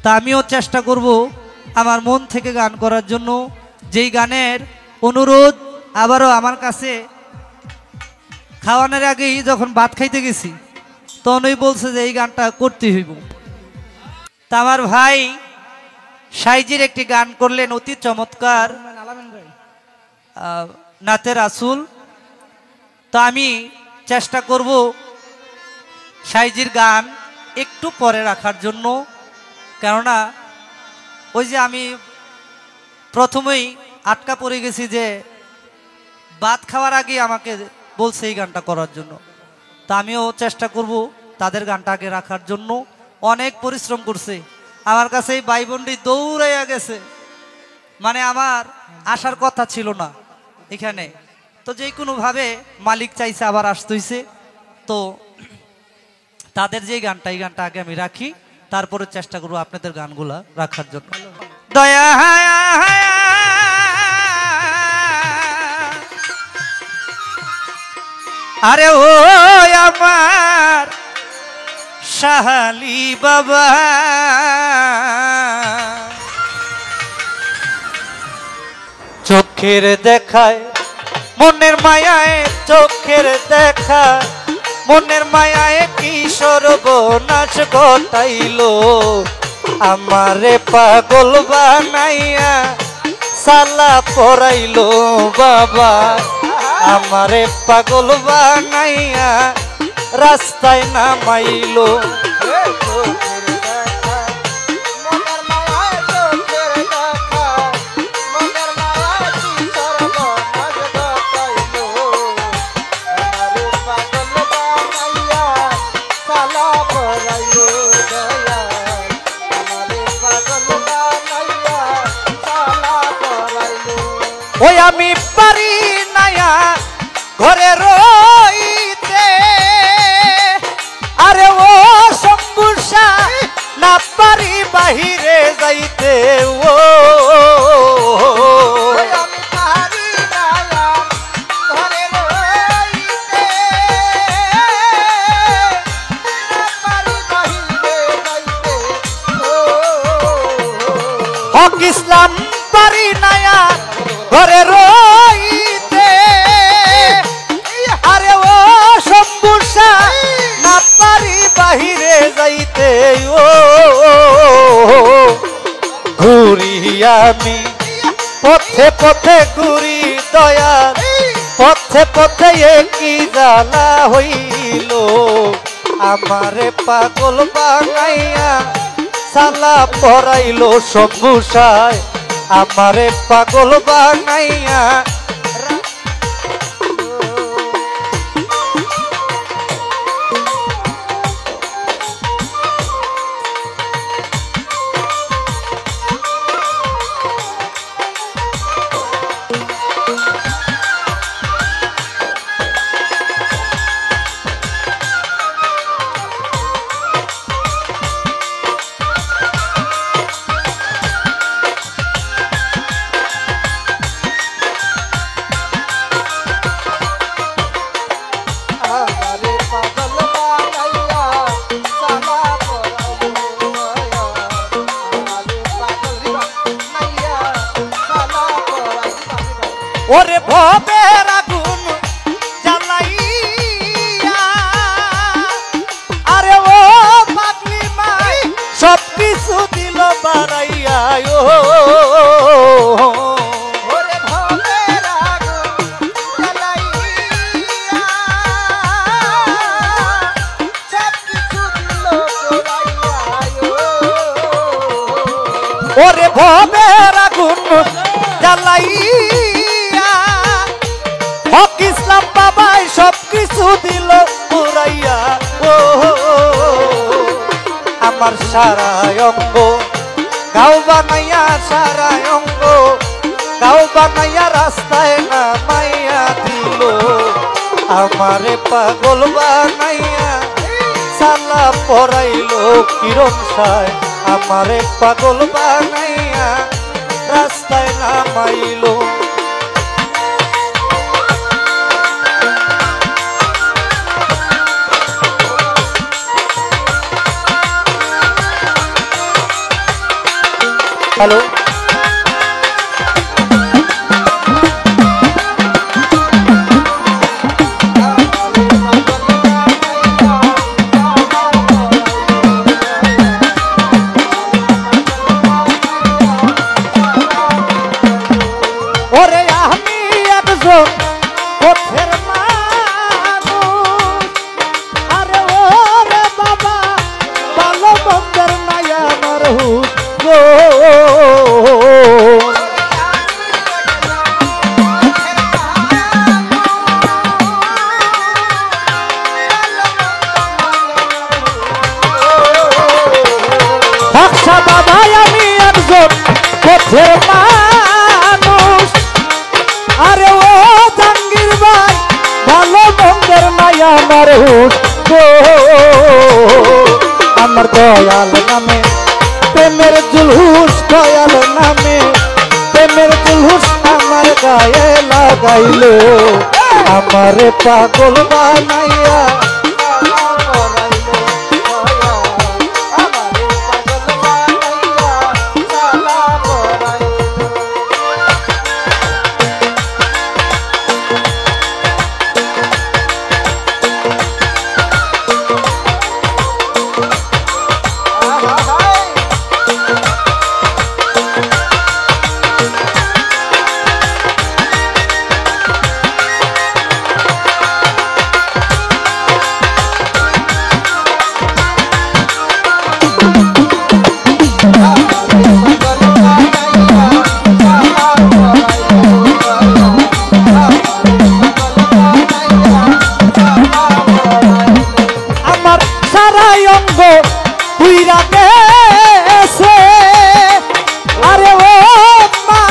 তা আমিও চেষ্টা করব আমার মন থেকে গান করার জন্য। যেই গানের অনুরোধ আবারও আমার কাছে খাওয়ানোর আগেই যখন ভাত খাইতে গেছি তখনই বলছে যে এই গানটা করতে হইব। তা আমার ভাই সাইজির একটি গান করলেন অতি চমৎকার, নাতে রাসুল। তো আমি চেষ্টা করব সাইজির গান একটু পরে রাখার জন্য, কেননা ওই যে আমি প্রথমেই আটকা পড়ে গেছি যে ভাত খাওয়ার আগে আমাকে বলছে এই গানটা করার জন্য। তা আমিও চেষ্টা করব তাদের গানটা আগে রাখার জন্য। অনেক পরিশ্রম করছে আমার কাছে, এই ভাই বোনটি দৌড়াইয়া গেছে, মানে আমার আসার কথা ছিল না এখানে। তো যে কোনোভাবে মালিক চাইছে আবার আসতে হইছে। তো তাদের যে গানটা, এই গানটা আগে আমি রাখি, তারপরে চেষ্টা করবো আপনাদের গানগুলা রাখার জন্য। দয়া আরে ও আমার শাহালি বাবা, চোখের দেখায় মনের মায়ায়, চোখের দেখা মনের মায়ায় কি সর্বনাশ ঘটাইলো, আমারে পাগল বানাইয়া সালা পরাইলো বাবা, আমারে পাগল বানাইয়া রাস্তায় নামাইলো। ওই আমি পারি নায়া ঘরে রইতে, আরে ও শম্ভুষা না পারি বাহিরে যাইতে, ও আমি পারি নায়া ঘরে রইতে, না পারি বাহিরে যাইতে, হক ইসলাম পারি নায়া ঘরে রইতে, আরে ও শম্ভুষা না পারি বাহিরে যাইতে, ও ঘুরি আমি পথে পথে ঘুরি দয়াল, পথে পথে কি জ্বালা হইল, আমারে পাগল বানাইয়া সালা পরাইলো শম্ভুষায়, আমারে পাগল বানাইয়া। ওরে ভবের আগুন জ্বালাইয়া, আরে ও পাগলি মাই সব কিছু দিল বাড়াইয়া, ওরে ভবের আগুন জ্বালাইয়া, সব কিছু দিল বাড়াইয়া, ওরে ভবের আগুন জ্বালাইয়া, হক ইসলাম বাবাই সব কিছু দিল পুরাইয়া, ও আমার সারা অঙ্গ গাও বানাইয়া, সারা অঙ্গ গাও বানাইয়া রাস্তায় নামাইয়া দিল, আমারে পাগল বানাইয়া সালা পরাইলো কিরণ সায়, আমারে পাগল বানাইয়া রাস্তায় নামাইলো। হ্যালো ওরে আমি একজন পথের মানুষ আরে ওরে বাবা ভালো মন্দের নাই আমার হুশ গো আচ্ছা বাবা আমি একজন পথের মানুষ আরে ও জাঙ্গির ভাই ভালো মন্দের নাই আমার হুশ গো আমার দয়াল নামে প্রেমের জুলুস দয়াল নামে প্রেমের জুলুস আমার গায়ে লাগাইলো আমারে পাগল বানাইয়া পুইরা গেছে আরে ও মা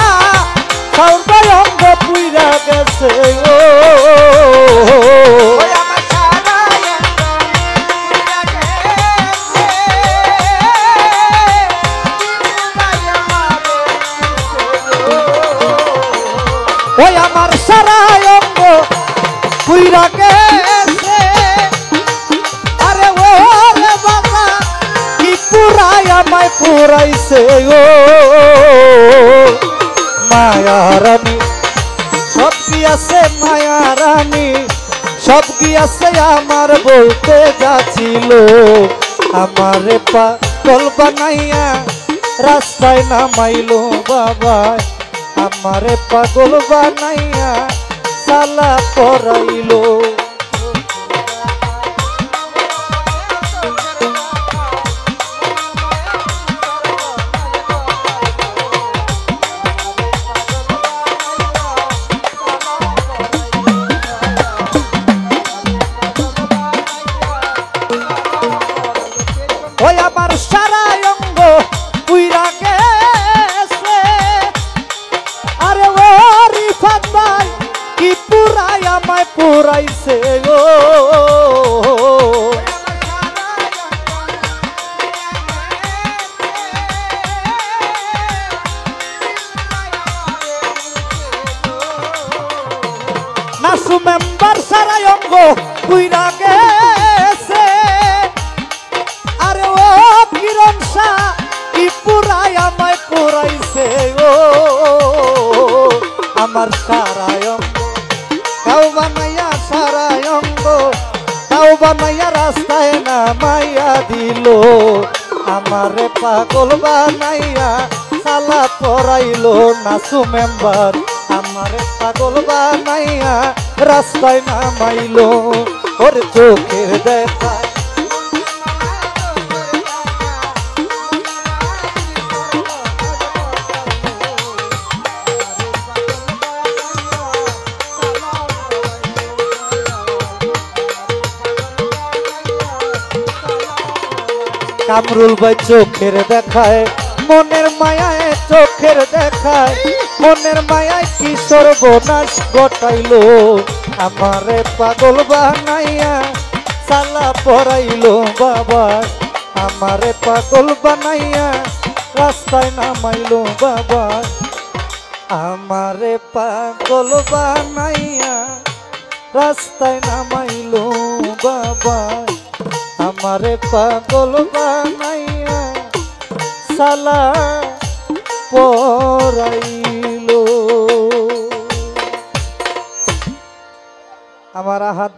সর্বাই অঙ্গ পুইরা গেছে ও ওই আমার সারা অঙ্গ পুইরা গেছে আরে ও রে বাবা কি পুরাই আমায় পুরাইছে ও মায়া রানী সব কি আছে মায়া রানী সব কি আছে আমার বলতে যাচ্ছিল আমারে পাগল বানাইয়া রাস্তায় নামাইলো বাবা আমারে পাগল বানাইয়া সালা পরাইলো ওই আমার সারা অঙ্গ পুইরা গেছে আরে ও রিফাত ভাই কি পুরাই আমায় পুরাইছে গো নাসু মেম্বার সারা অঙ্গ পুইরা গেছে আরে ও কিরণ শাহ কি পুরাই আমায় পুরাইছে ও আমার সারায় অঙ্গ কাউ বানাইয়া সারায় অঙ্গ কাউ বানাইয়া রাস্তায় নামাইয়া দিল আমারে পাগল বানাইয়া সালা পরাইলো নাসু মেম্বার আমারে পাগল বানাইয়া রাস্তায় নামাইলো ওর চোখের দেখা কামরুল ভাই চোখের দেখায় মনের মায়ায় চোখের দেখায় মনের মায়ায় কি সর্বনাশ ঘটাইলো আমারে পাগল বানাইয়া সালা পরাইলো বাবা আমারে পাগল বানাইয়া রাস্তায় নামাইলো বাবা আমারে পাগল বানাইয়া রাস্তায় নামাইলো বাবা আমারে পাগল বানাইয়া সালা হারাইল আমার হাত